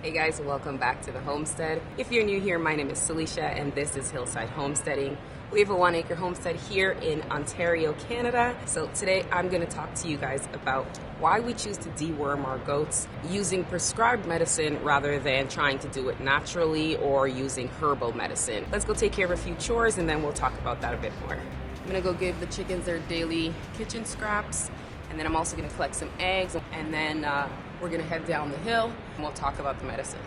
Hey guys, welcome back to the homestead. If you're new here, my name is Salisha and this is Hillside Homesteading. We have a 1-acre homestead here in Ontario, Canada. So today I'm going to talk to you guys about why we choose to deworm our goats using prescribed medicine rather than trying to do it naturally or using herbal medicine. Let's go take care of a few chores and then we'll talk about that a bit more. I'm going to go give the chickens their daily kitchen scraps, and then I'm also going to collect some eggs, and then we're going to head down the hill and we'll talk about the medicine.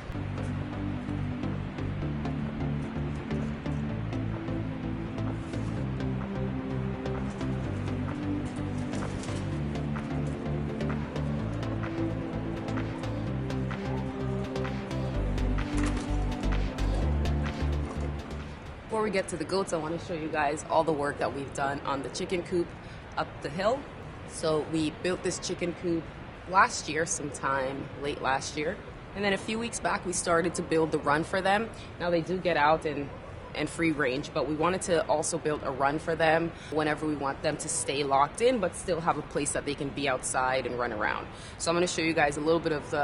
Before we get to the goats, I want to show you guys all the work that we've done on the chicken coop up the hill. So we built this chicken coop last year, sometime late last year. And then a few weeks back, we started to build the run for them. Now they do get out and free range, but we wanted to also build a run for them whenever we want them to stay locked in, but still have a place that they can be outside and run around. So I'm going to show you guys a little bit of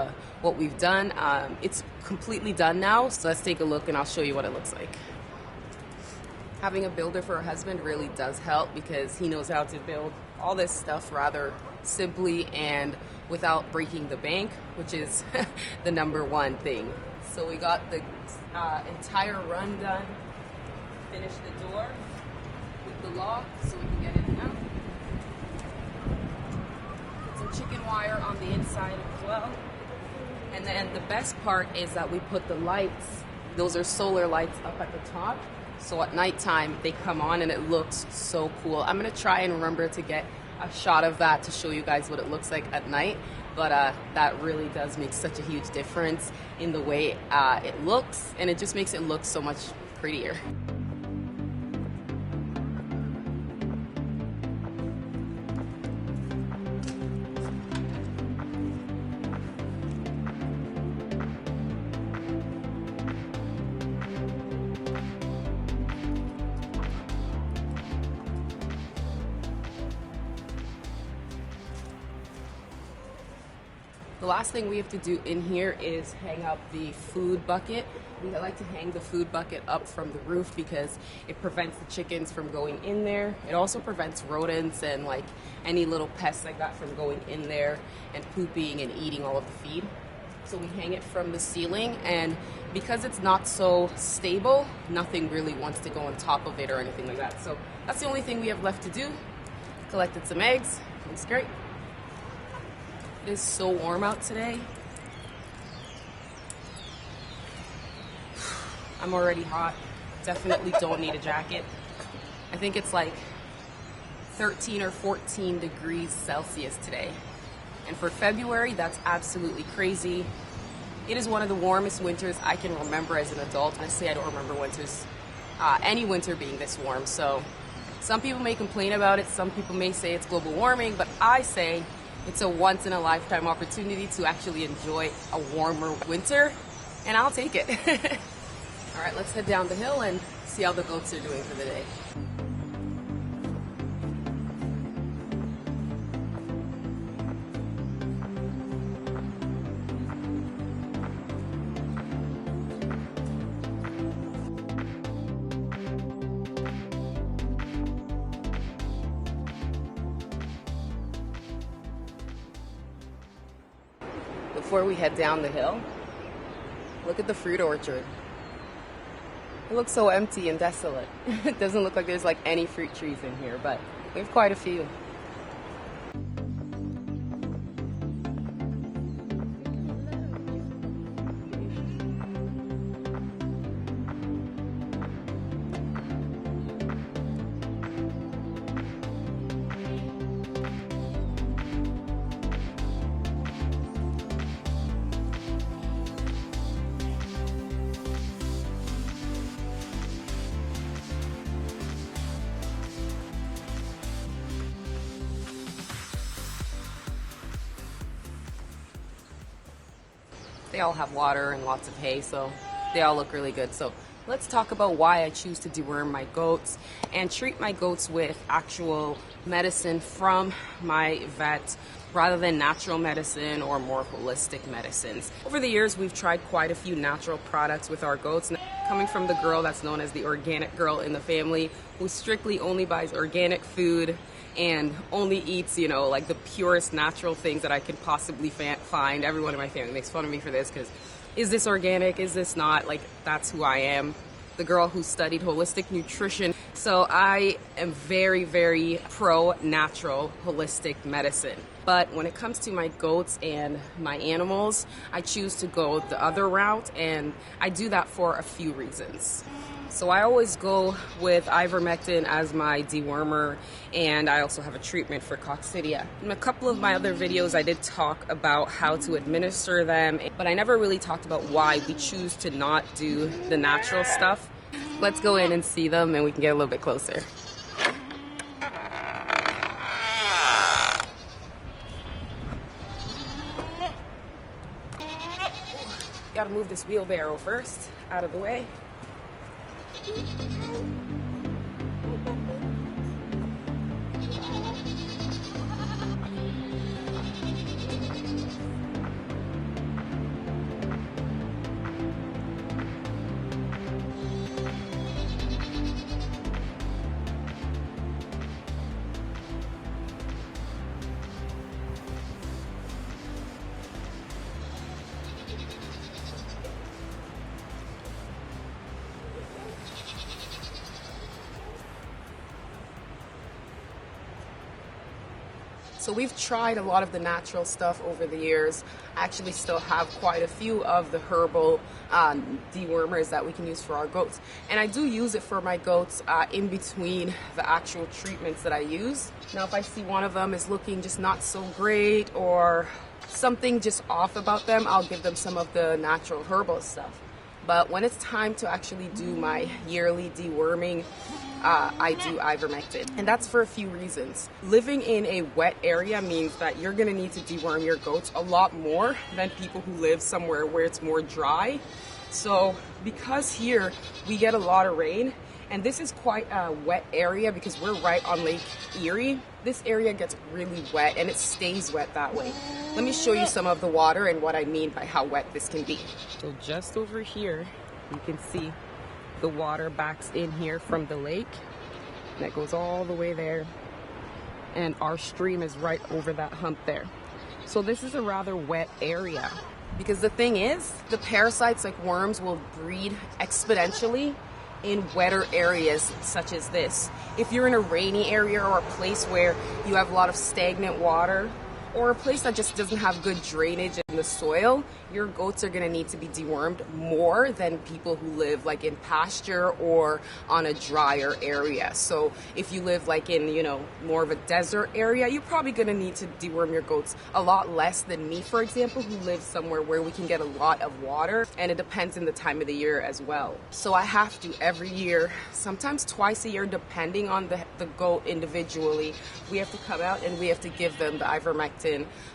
what we've done. It's completely done now, so let's take a look and I'll show you what it looks like. Having a builder for a husband really does help because he knows how to build all this stuff rather simply and without breaking the bank, which is the number one thing. So we got the entire run done. Finished the door with the lock so we can get in and out. Put some chicken wire on the inside as well. And then the best part is that we put the lights, those are solar lights up at the top. So at nighttime they come on and it looks so cool. I'm gonna try and remember to get a shot of that to show you guys what it looks like at night. But that really does make such a huge difference in the way it looks, and it just makes it look so much prettier. The last thing we have to do in here is hang up the food bucket. We like to hang the food bucket up from the roof because it prevents the chickens from going in there. It also prevents rodents and like any little pests like that from going in there and pooping and eating all of the feed. So we hang it from the ceiling, and because it's not so stable, nothing really wants to go on top of it or anything like that. So that's the only thing we have left to do. Collected some eggs. Looks great. It is so warm out today. I'm already hot. Definitely don't need a jacket. I think it's like 13 or 14 degrees Celsius today. And for February, that's absolutely crazy. It is one of the warmest winters I can remember as an adult. Honestly, I don't remember winters, any winter being this warm. So some people may complain about it. Some people may say it's global warming, but I say it's a once-in-a-lifetime opportunity to actually enjoy a warmer winter, and I'll take it. All right, let's head down the hill and see how the goats are doing for the day. Before we head down the hill, look at the fruit orchard. It looks so empty and desolate. It doesn't look like there's like any fruit trees in here, but we have quite a few. They all have water and lots of hay, so they all look really good. So let's talk about why I choose to deworm my goats and treat my goats with actual medicine from my vet. rather than natural medicine or more holistic medicines. Over the years, we've tried quite a few natural products with our goats. Coming from the girl that's known as the organic girl in the family, who strictly only buys organic food and only eats, you know, like the purest natural things that I could possibly find. Everyone in my family makes fun of me for this because, is this organic? Is this not? Like, that's who I am. The girl who studied holistic nutrition. So I am very, very pro-natural holistic medicine. But when it comes to my goats and my animals, I choose to go the other route, and I do that for a few reasons. So I always go with ivermectin as my dewormer, and I also have a treatment for coccidia. In a couple of my other videos, I did talk about how to administer them, but I never really talked about why we choose to not do the natural stuff. Let's go in and see them, and we can get a little bit closer. Gotta move this wheelbarrow first, out of the way. So we've tried a lot of the natural stuff over the years. I actually still have quite a few of the herbal dewormers that we can use for our goats. And I do use it for my goats in between the actual treatments that I use. Now, if I see one of them is looking just not so great or something just off about them, I'll give them some of the natural herbal stuff. But when it's time to actually do my yearly deworming, I do ivermectin. And that's for a few reasons. Living in a wet area means that you're gonna need to deworm your goats a lot more than people who live somewhere where it's more dry. So because here we get a lot of rain, and this is quite a wet area because we're right on Lake Erie. This area gets really wet and it stays wet that way. Let me show you some of the water and what I mean by how wet this can be. So just over here, you can see the water backs in here from the lake. And it goes all the way there. And our stream is right over that hump there. So this is a rather wet area. Because the thing is, the parasites like worms will breed exponentially in wetter areas such as this. If you're in a rainy area or a place where you have a lot of stagnant water, or a place that just doesn't have good drainage in the soil, your goats are gonna need to be dewormed more than people who live like in pasture or on a drier area. So if you live like in, you know, more of a desert area, you're probably gonna need to deworm your goats a lot less than me, for example, who lives somewhere where we can get a lot of water, and it depends on the time of the year as well. So I have to every year, sometimes twice a year, depending on the goat individually, we have to come out and we have to give them the ivermectin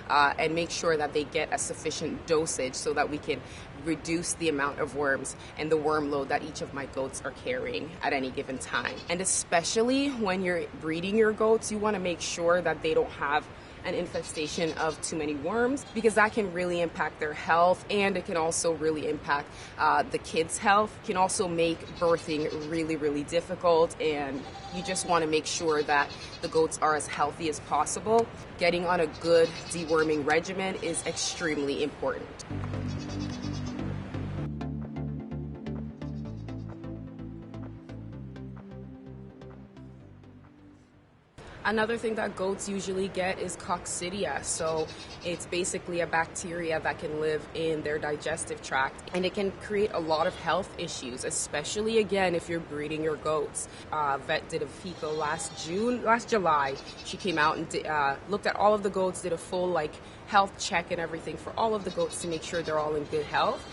and make sure that they get a sufficient dosage so that we can reduce the amount of worms and the worm load that each of my goats are carrying at any given time. And especially when you're breeding your goats, you want to make sure that they don't have an infestation of too many worms, because that can really impact their health, and it can also really impact the kids' health. It can also make birthing really, really difficult, and you just want to make sure that the goats are as healthy as possible. Getting on a good deworming regimen is extremely important. Another thing that goats usually get is coccidia. So it's basically a bacteria that can live in their digestive tract, and it can create a lot of health issues, especially again if you're breeding your goats. Vet did a fecal last July. She came out and looked at all of the goats, did a full health check and everything for all of the goats to make sure they're all in good health.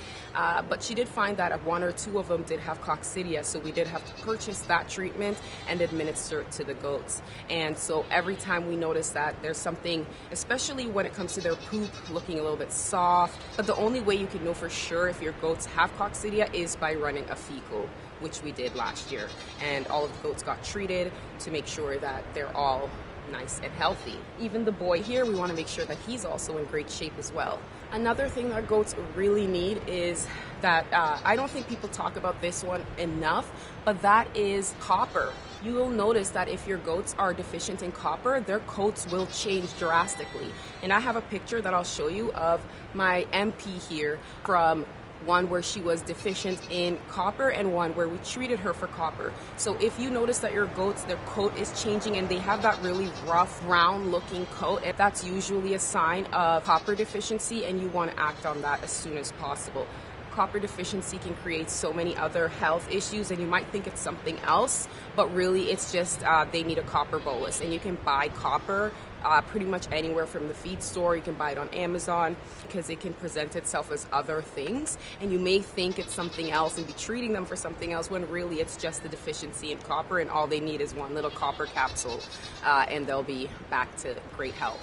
But she did find that one or two of them did have coccidia, so we did have to purchase that treatment and administer it to the goats. And so every time we notice that there's something, especially when it comes to their poop looking a little bit soft, but the only way you can know for sure if your goats have coccidia is by running a fecal, which we did last year. And all of the goats got treated to make sure that they're all nice and healthy. Even the boy here, we want to make sure that he's also in great shape as well. Another thing that goats really need is that, I don't think people talk about this one enough, but that is copper. You will notice that if your goats are deficient in copper, their coats will change drastically. And I have a picture that I'll show you of my MP here from one where she was deficient in copper and one where we treated her for copper. So if you notice that your goats, their coat is changing and they have that really rough brown looking coat, that's usually a sign of copper deficiency, and you want to act on that as soon as possible. Copper deficiency can create so many other health issues, and you might think it's something else, but really it's just they need a copper bolus. And you can buy copper pretty much anywhere from the feed store. You can buy it on Amazon because it can present itself as other things, and you may think it's something else and be treating them for something else when really it's just the deficiency in copper, and all they need is one little copper capsule and they'll be back to great health.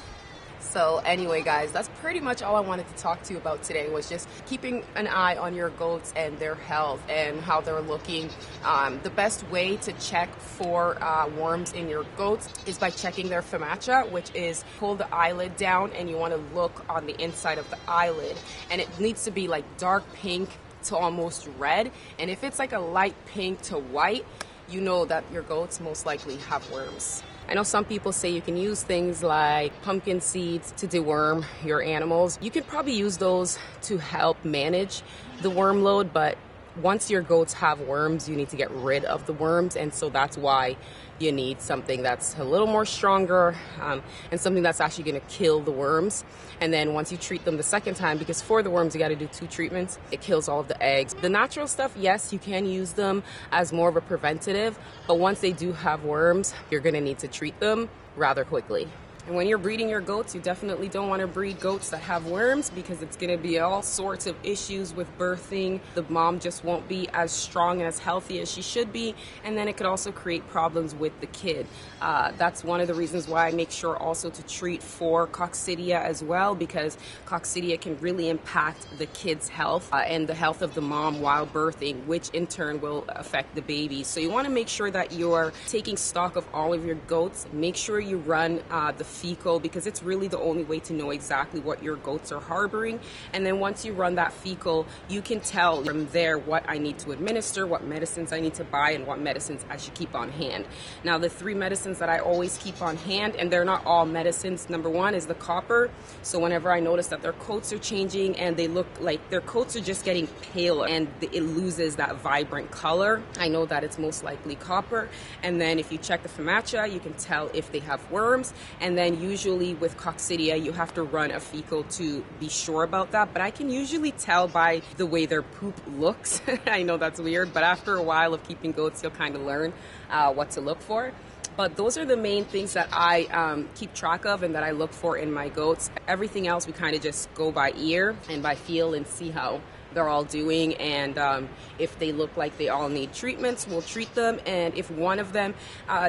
So anyway, guys, that's pretty much all I wanted to talk to you about today, was just keeping an eye on your goats and their health and how they're looking. The best way to check for worms in your goats is by checking their fematia, which is pull the eyelid down and you want to look on the inside of the eyelid. And it needs to be like dark pink to almost red. And if it's like a light pink to white, you know that your goats most likely have worms. I know some people say you can use things like pumpkin seeds to deworm your animals. You could probably use those to help manage the worm load, but once your goats have worms, you need to get rid of the worms, and so that's why you need something that's a little more stronger and something that's actually going to kill the worms. And then once you treat them the second time, because for the worms you got to do 2 treatments, it kills all of the eggs. The natural stuff, yes, you can use them as more of a preventative, but once they do have worms, you're going to need to treat them rather quickly. And when you're breeding your goats, you definitely don't want to breed goats that have worms, because it's going to be all sorts of issues with birthing. The mom just won't be as strong and as healthy as she should be, and then it could also create problems with the kid. That's one of the reasons why I make sure also to treat for coccidia as well, because coccidia can really impact the kid's health and the health of the mom while birthing, which in turn will affect the baby. So you want to make sure that you're taking stock of all of your goats. Make sure you run the fecal, because it's really the only way to know exactly what your goats are harboring. And then once you run that fecal, you can tell from there what I need to administer, what medicines I need to buy, and what medicines I should keep on hand. Now, the 3 medicines that I always keep on hand, and they're not all medicines. Number 1 is the copper. So whenever I notice that their coats are changing and they look like their coats are just getting paler and it loses that vibrant color, I know that it's most likely copper. And then if you check the fematia, you can tell if they have worms. And then usually with coccidia, you have to run a fecal to be sure about that. But I can usually tell by the way their poop looks. I know that's weird, but after a while of keeping goats, you'll kind of learn what to look for. But those are the main things that I keep track of and that I look for in my goats. Everything else, we kind of just go by ear and by feel and see how they're all doing, and if they look like they all need treatments, we'll treat them. And if one of them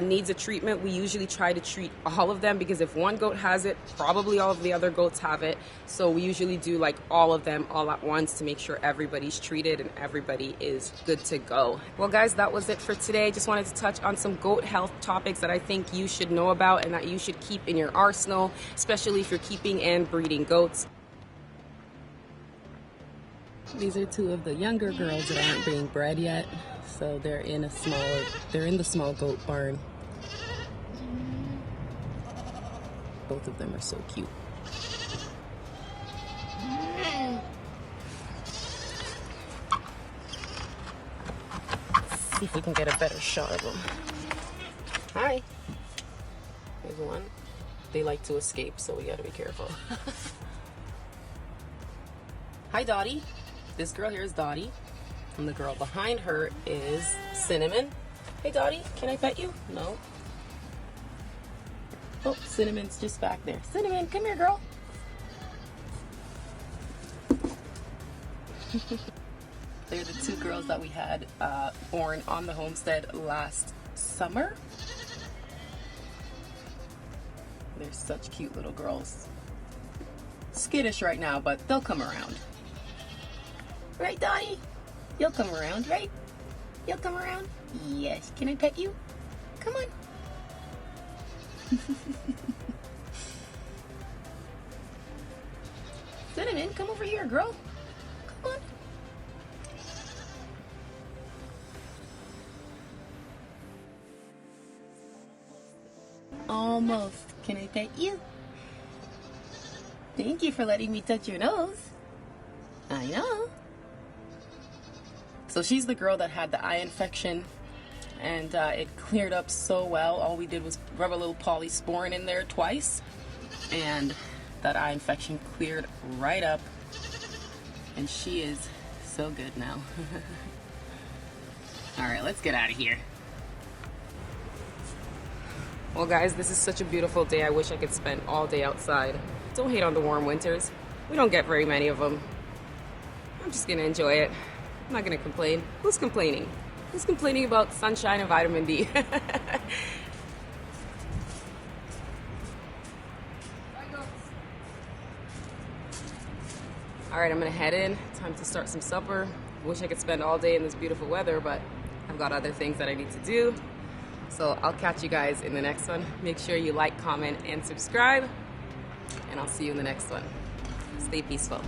needs a treatment, we usually try to treat all of them, because if one goat has it, probably all of the other goats have it. So we usually do like all of them all at once to make sure everybody's treated and everybody is good to go. Well, guys, that was it for today. Just wanted to touch on some goat health topics that I think you should know about and that you should keep in your arsenal, especially if you're keeping and breeding goats. These are 2 of the younger girls that aren't being bred yet. So they're in the small goat barn. Both of them are so cute. See if we can get a better shot of them. Hi. There's one. They like to escape, so we gotta be careful. Hi, Dottie. This girl here is Dottie, and the girl behind her is Cinnamon. Hey, Dottie, can I pet you? No. Oh, Cinnamon's just back there. Cinnamon, come here, girl. They're the 2 girls that we had born on the homestead last summer. They're such cute little girls. Skittish right now, but they'll come around. Right, Dottie? You'll come around, right? You'll come around? Yes. Can I pet you? Come on. Cinnamon, come over here, girl. Come on. Almost. Can I pet you? Thank you for letting me touch your nose. I know. So she's the girl that had the eye infection, and it cleared up so well. All we did was rub a little polysporin in there twice, and that eye infection cleared right up, and she is so good now. All right, let's get out of here. Well guys, this is such a beautiful day. I wish I could spend all day outside. Don't hate on the warm winters. We don't get very many of them. I'm just gonna enjoy it. I'm not gonna complain. Who's complaining? Who's complaining about sunshine and vitamin D? All right, I'm gonna head in. Time to start some supper. Wish I could spend all day in this beautiful weather, but I've got other things that I need to do. So I'll catch you guys in the next one. Make sure you like, comment, and subscribe. And I'll see you in the next one. Stay peaceful.